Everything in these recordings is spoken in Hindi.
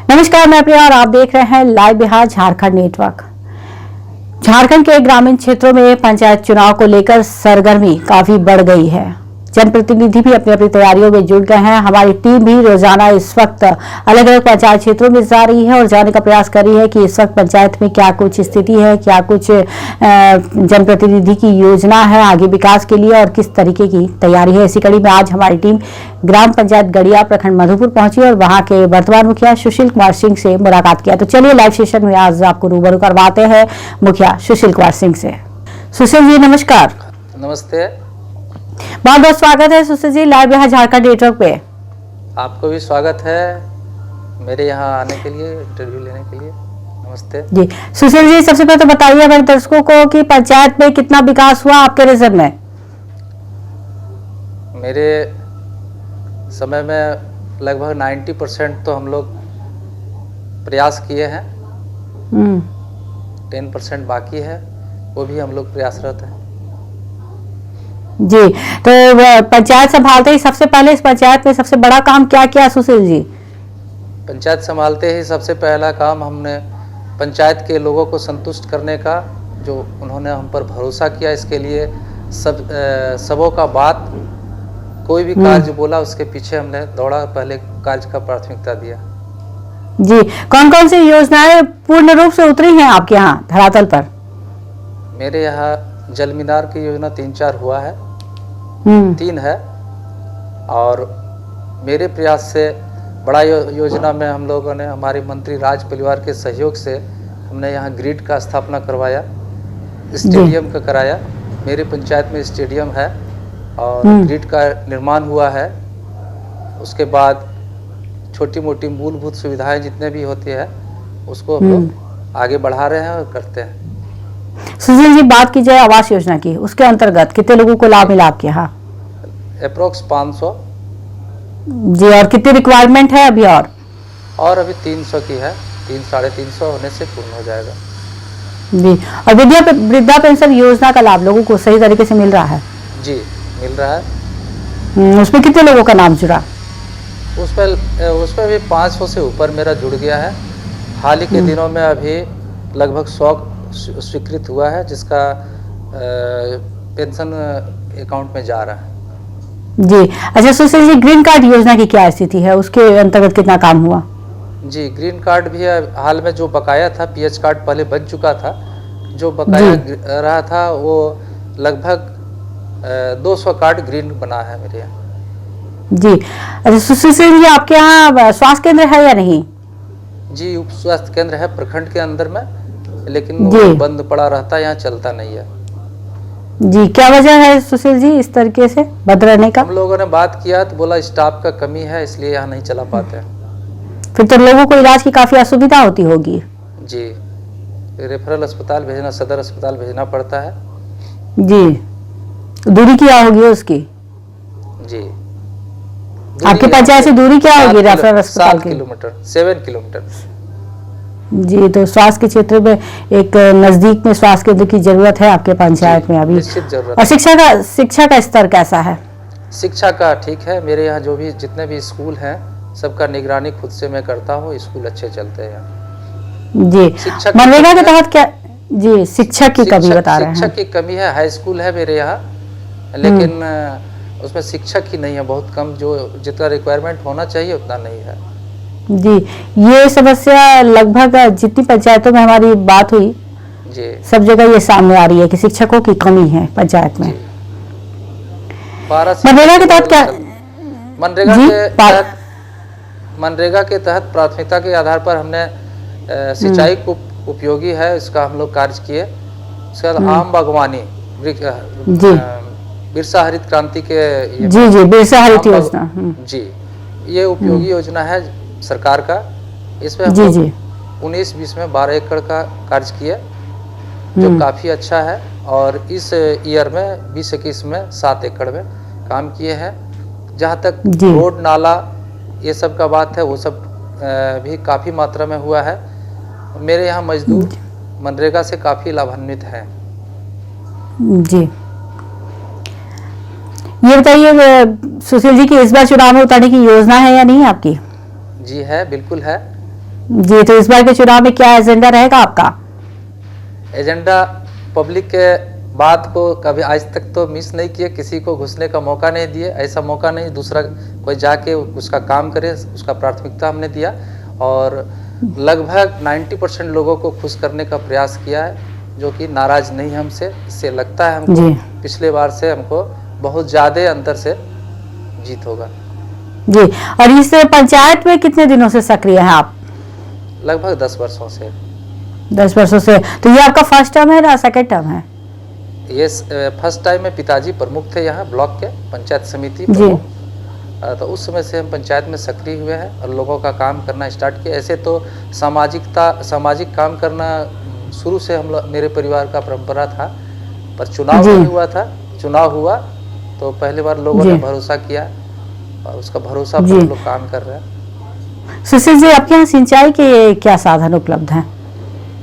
नमस्कार, मैं प्रिया और आप देख रहे हैं लाइव बिहार झारखंड नेटवर्क। झारखंड के ग्रामीण क्षेत्रों में पंचायत चुनाव को लेकर सरगर्मी काफी बढ़ गई है। जनप्रतिनिधि भी अपनी अपनी तैयारियों में जुट गए हैं। हमारी टीम भी रोजाना इस वक्त अलग अलग पंचायत क्षेत्रों में जा रही है और जानने का प्रयास कर रही है कि इस वक्त पंचायत में क्या कुछ स्थिति है, क्या कुछ जनप्रतिनिधि की योजना है आगे विकास के लिए और किस तरीके की तैयारी है। इसी कड़ी में आज हमारी टीम ग्राम पंचायत गड़िया प्रखंड मधुपुर पहुंची और वहां के वर्तमान मुखिया सुशील कुमार सिंह से मुलाकात किया। तो चलिए लाइव सेशन में आज आपको रूबरू करवाते हैं मुखिया सुशील कुमार सिंह से। सुशील जी नमस्कार। नमस्ते, बहुत बहुत स्वागत है सुशील जी लाइव बिहार झारखंड नेटवर्क पे। आपको भी स्वागत है मेरे यहाँ आने के लिए, इंटरव्यू लेने के लिए। नमस्ते जी सुशील जी, सबसे पहले तो बताइए हमारे दर्शकों को कि पंचायत में कितना विकास हुआ आपके रीजन में। मेरे समय में लगभग 90% तो हम लोग प्रयास किए हैं, 10% बाकी है, वो भी हम लोग प्रयासरत हैं। जी, तो पंचायत संभालते ही सबसे पहले इस पंचायत में सबसे बड़ा काम क्या किया सुशील जी? पंचायत संभालते ही सबसे पहला काम हमने पंचायत के लोगों को संतुष्ट करने का, जो उन्होंने हम पर भरोसा किया, इसके लिए सबों का बात, कोई भी कार्य बोला उसके पीछे हमने दौड़ा, पहले कार्य का प्राथमिकता दिया। जी, कौन कौन सी योजनाएं पूर्ण रूप से उतरी हैं आपके यहाँ धरातल पर? मेरे यहाँ जल मीनार की योजना 3-4 हुआ है, 3 है, और मेरे प्रयास से बड़ा योजना में हम लोगों ने हमारे मंत्री राज परिवार के सहयोग से हमने यहाँ ग्रिड का स्थापना करवाया, स्टेडियम का कराया। मेरे पंचायत में स्टेडियम है और ग्रिड का निर्माण हुआ है। उसके बाद छोटी मोटी मूलभूत सुविधाएं जितने भी होती है उसको हम लोग आगे बढ़ा रहे हैं और करते हैं। सुशील जी, बात की जाए आवास योजना की, उसके अंतर्गत कितने लोगों को लाभ मिला आपके यहाँ? अप्रोक्स 500 जी, और कितनी रिक्वायरमेंट है अभी? और अभी 300 की है, 300-350 होने से पूर्ण हो जाएगा। जी, और वृद्धा पेंशन योजना का लाभ लोगों को सही तरीके से मिल रहा है? जी, मिल रहा है। उसमें कितने लोगों का नाम जुड़ा? उसमें भी 500 से ऊपर मेरा जुड़ गया है। हाल ही के दिनों में अभी लगभग 100 स्वीकृत हुआ है, जिसका पेंशन अकाउंट में जा रहा है। जी, अच्छा सुशील जी, ग्रीन कार्ड योजना की क्या स्थिति है, उसके अंतर्गत कितना काम हुआ? जी, ग्रीन कार्ड भी हाल में जो बकाया था, पीएच कार्ड पहले बन चुका था, जो बकाया रहा था वो लगभग 200 कार्ड ग्रीन बना है मेरे यहाँ। जी, अच्छा सुशील जी, आपके यहाँ स्वास्थ्य केंद्र है या नहीं? जी, उप स्वास्थ्य केंद्र है प्रखंड के अंदर में, लेकिन वो बंद पड़ा रहता है, यहाँ चलता नहीं है। जी, क्या वजह है सुशील जी इस तरीके से बंद रहने का? हम लोगों ने बात किया तो बोला स्टाफ का कमी है, इसलिए यहाँ नहीं चला पाते। फिर तो लोगों को इलाज की काफी असुविधा होती होगी। जी, रेफरल अस्पताल भेजना, सदर अस्पताल भेजना पड़ता है। जी, दूरी क्या होगी उसकी? जी, आपकी पंचायत से दूरी क्या होगी रेफरल अस्पताल की? 7 किलोमीटर। जी, तो स्वास्थ्य के क्षेत्र में एक नजदीक में स्वास्थ्य केंद्र की जरूरत है आपके पंचायत में अभी। निश्चित जरूरत। और शिक्षा का स्तर कैसा है? शिक्षा का ठीक है, मेरे यहाँ जो भी जितने भी स्कूल हैं सबका निगरानी खुद से मैं करता हूँ, स्कूल अच्छे चलते हैं। जी, मनरेगा के तहत क्या? जी, शिक्षक की कमी बता रहे हैं। शिक्षक की कमी है, हाई स्कूल है मेरे यहाँ, लेकिन उसमें शिक्षक ही नहीं है, बहुत कम, जो जितना रिक्वायरमेंट होना चाहिए उतना नहीं है। जी, ये समस्या लगभग जितनी में हमारी बात हुई जी, सब जगह ये सामने आ रही है कि शिक्षकों की कमी है पंचायत में। मनरेगा के तहत क्या? मनरेगा के तहत प्राथमिकता के आधार पर हमने सिंचाई को उपयोगी है, इसका हम लोग कार्य किए। इसके बाद आम बागवानी, बिरसा हरित क्रांति के जी बिरसा हरित योजना, जी, ये उपयोगी योजना है सरकार का। इसमें हम 19-20 में 12 एकड़ का कार्य किया, जो काफी अच्छा है, और इस ईयर में 20-21 में 7 एकड़ में काम किए हैं। जहाँ तक रोड नाला ये सब का बात है, वो सब भी काफी मात्रा में हुआ है। मेरे यहाँ मजदूर मनरेगा से काफी लाभान्वित हैं। जी, ये बताइए सुशील जी कि इस बार चुनाव में उतारने की योजना है या नहीं आपकी? जी है, बिल्कुल है। जी, तो इस बार के चुनाव में क्या एजेंडा रहेगा आपका? एजेंडा पब्लिक के बात को कभी आज तक तो मिस नहीं किए, किसी को घुसने का मौका नहीं दिए, ऐसा मौका नहीं दूसरा कोई जाके उसका काम करे, उसका प्राथमिकता हमने दिया और लगभग 90% लोगों को खुश करने का प्रयास किया है, जो कि नाराज नहीं है हमसे। इससे लगता है हमको पिछले बार से हमको बहुत ज़्यादा अंतर से जीत होगा। जी, और इस पंचायत में कितने दिनों से सक्रिय हैं आप? लगभग 10 वर्षों से। 10 वर्षों से। तो ये आपका फर्स्ट टर्म है या सेकंड टर्म है? ये फर्स्ट टाइम में पिताजी प्रमुख थे यहाँ ब्लॉक के पंचायत समिति प्रमुख, तो उस समय से हम पंचायत में सक्रिय हुए हैं और लोगों का काम करना स्टार्ट किया। ऐसे तो सामाजिक काम करना शुरू से मेरे परिवार का परंपरा था, पर चुनाव नहीं हुआ था। चुनाव हुआ तो पहली बार लोगों ने भरोसा किया और उसका भरोसा पर हम लोग काम कर रहे हैं। सुशील जी, आपके यहाँ सिंचाई के क्या साधन उपलब्ध हैं?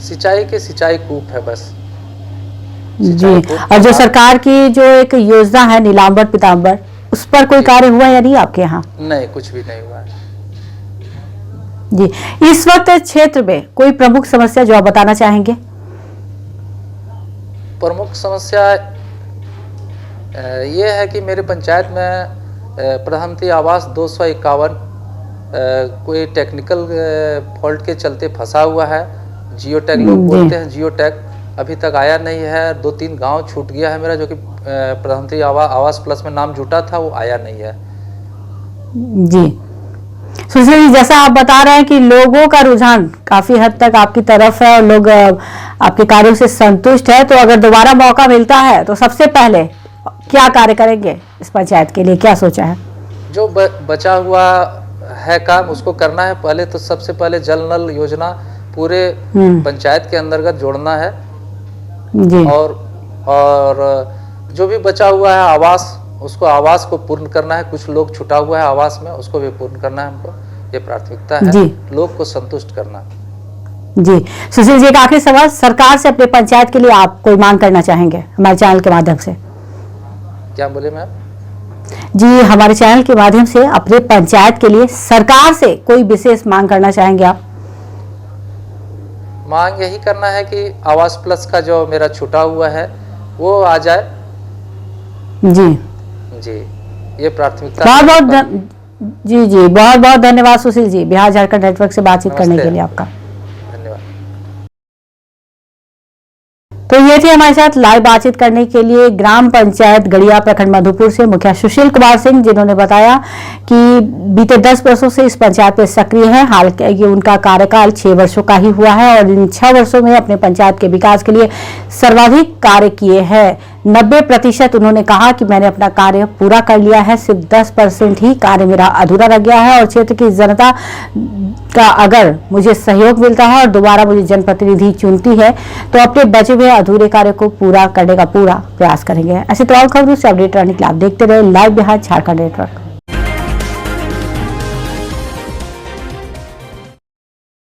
सिंचाई कूप है बस जी। और जो सरकार की जो एक योजना है नीलांबर पीतांबर, उस पर कोई कार्य हुआ या नहीं आपके यहाँ? नहीं, कुछ भी नहीं हुआ है। जी, इस वक्त क्षेत्र में कोई प्रमुख समस्या जो आप बताना चाहेंगे? प्रमुख समस्या ये है कि मेरे पंचायत में प्रधानमंत्री आवास 251 कोई टेक्निकल फॉल्ट के चलते फंसा हुआ है। जियो टैग लोग बोलते हैं, जियो टैग अभी तक आया नहीं है। 2-3 गांव छूट गया है मेरा, जो कि प्रधानमंत्री आवास प्लस में नाम जुटा था, वो आया नहीं है। जी, सुशील जी, जैसा आप बता रहे हैं कि लोगों का रुझान काफी हद तक आपकी तरफ है और लोग आपके कार्यों से संतुष्ट है, तो अगर दोबारा मौका मिलता है तो सबसे पहले क्या कार्य करेंगे इस पंचायत के लिए, क्या सोचा है? जो बचा हुआ है काम उसको करना है। पहले तो सबसे पहले जल नल योजना पूरे पंचायत के अंतर्गत जोड़ना है जी। और जो भी बचा हुआ है आवास को पूर्ण करना है। कुछ लोग छुटा हुआ है आवास में, उसको भी पूर्ण करना है हमको। ये प्राथमिकता है, लोग को संतुष्ट करना। जी, सुशील जी, एक आखिरी सवाल, सरकार से अपने पंचायत के लिए आप कोई मांग करना चाहेंगे हमारे चैनल के माध्यम से? क्या बोले मैम? जी, हमारे चैनल के माध्यम से अपने पंचायत के लिए सरकार से कोई विशेष मांग करना चाहेंगे आप? मांग यही करना है कि आवास प्लस का जो मेरा छूटा हुआ है वो आ जाए। जी, ये प्राथमिकता। बहुत बहुत धन्यवाद सुशील जी, बिहार झारखंड नेटवर्क से बातचीत करने के लिए आपका धन्यवाद। तो ये थे हमारे साथ लाइव बातचीत करने के लिए ग्राम पंचायत गड़िया प्रखंड मधुपुर से मुखिया सुशील कुमार सिंह, जिन्होंने बताया कि बीते 10 वर्षों से इस पंचायत में सक्रिय है। हालांकि उनका कार्यकाल 6 वर्षों का ही हुआ है और इन 6 वर्षों में अपने पंचायत के विकास के लिए सर्वाधिक कार्य किए हैं। 90% उन्होंने कहा कि मैंने अपना कार्य पूरा कर लिया है, सिर्फ 10% ही कार्य मेरा अधूरा रह गया है और क्षेत्र की जनता का अगर मुझे सहयोग मिलता है और दोबारा मुझे जनप्रतिनिधि चुनती है तो अपने बचे हुए अधूरे कार्य को पूरा करने का पूरा प्रयास करेंगे। ऐसे तमाम खबरों से अपडेट रहने के लिए आप देखते रहे लाइव बिहार झारखंड नेटवर्क।